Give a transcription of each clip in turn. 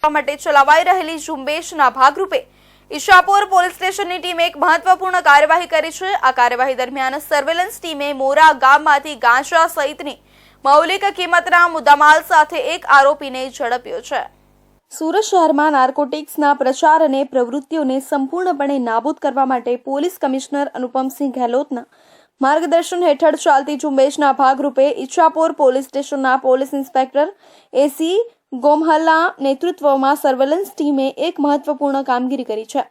માટે ચલાવાઈ રહેલી ઝુંબેશના ભાગરૂપે ઈશાપુર પોલીસ સ્ટેશનની ટીમે એક મહત્વપૂર્ણ કાર્યવાહી કરી છે। આ કાર્યવાહી દરમિયાન સર્વેલન્સ ટીમે મોરા ગામમાંથી ગાંજા સહિતની મૌલિક કિંમતના મુદ્દામાલ સાથે એક આરોપીને ઝડપ્યો છે। સુરત શહેરમાં નાર્કોટિક્સના પ્રચાર અને પ્રવૃત્તિઓને સંપૂર્ણપણે નાબૂદ કરવા માટે પોલીસ કમિશનર અનુપમસિંહ ગેહલોતના માર્ગદર્શન હેઠળ ચાલતી ઝુંબેશના ભાગરૂપે ઈચ્છાપુર પોલીસ સ્ટેશનના પોલીસ ઇન્સ્પેક્ટર એસી ગોમહલના નેતૃત્વમાં સર્વેલન્સ ટીમે એક મહત્વપૂર્ણ કામગીરી કરી છે।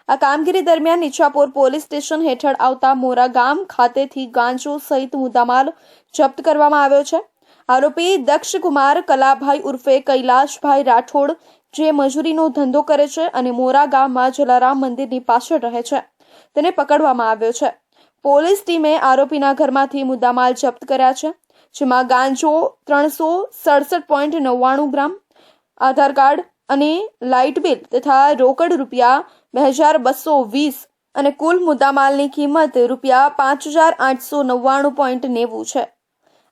આ કામગીરી દરમિયાન ઈચ્છાપુર પોલીસ સ્ટેશન હેઠળ આવતા મોરા ગામ ખાતેથી ગાંજો સહિત મુદ્દામાલ જપ્ત કરવામાં આવ્યો છે। આરોપી દક્ષકુમાર કલાભાઈ ઉર્ફે કૈલાશભાઈ રાઠોડ, જે મજૂરીનો ધંધો કરે છે અને મોરા ગામમાં જલારામ મંદિરની પાછળ રહે છે, તેને પકડવામાં આવ્યો છે। પોલીસ ટીમે આરોપીના ઘરમાંથી મુદ્દામાલ જપ્ત કર્યા છે, જેમાં ગાંજો 367.99 ગ્રામ, આધાર કાર્ડ અને લાઇટ બિલ તથા રોકડ રૂપિયા 2220 અને કુલ મુદ્દામાલની કિંમત રૂપિયા 5899.90 છે।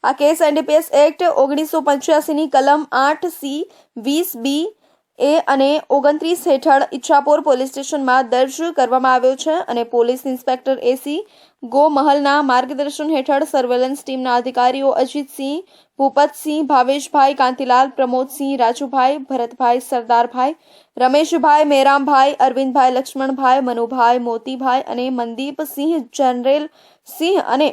આ કેસ એનડીપીએસ એક્ટ 1985ની કલમ 8C 20B એ અને 29 હેઠળ ઈચ્છાપુર પોલીસ સ્ટેશનમાં દર્જ કરવામાં આવ્યો છે અને પોલીસ ઇન્સ્પેક્ટર એસી ગોમહલના માર્ગદર્શન હેઠળ સર્વેલન્સ ટીમના અધિકારીઓ અજીતસિંહ, ભૂપતસિંહ, ભાવેશભાઈ, કાંતિલાલ, પ્રમોદસિંહ, રાજુભાઈ, ભરતભાઈ, સરદારભાઈ, રમેશભાઈ, મેરામભાઈ, અરવિંદભાઈ, લક્ષ્મણભાઈ, મનુભાઈ, મોતીભાઈ અને મનદીપસિંહ, જનરેલ સિંહ અને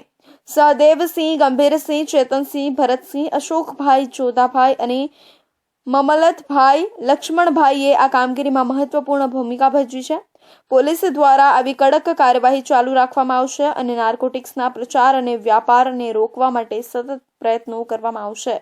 સહદેવસિંહ, ગંભીરસિંહ, ચેતનસિંહ, ભરતસિંહ, અશોકભાઈ, જોધાભાઈ અને મમલતભાઈ, લક્ષ્મણભાઈએ આ કામગીરીમાં મહત્વપૂર્ણ ભૂમિકા ભજવી છે। પોલીસ દ્વારા આવી કડક કાર્યવાહી ચાલુ રાખવામાં આવશે અને નાર્કોટિક્સના પ્રચાર અને વ્યાપારને રોકવા માટે સતત પ્રયત્નો કરવામાં આવશે।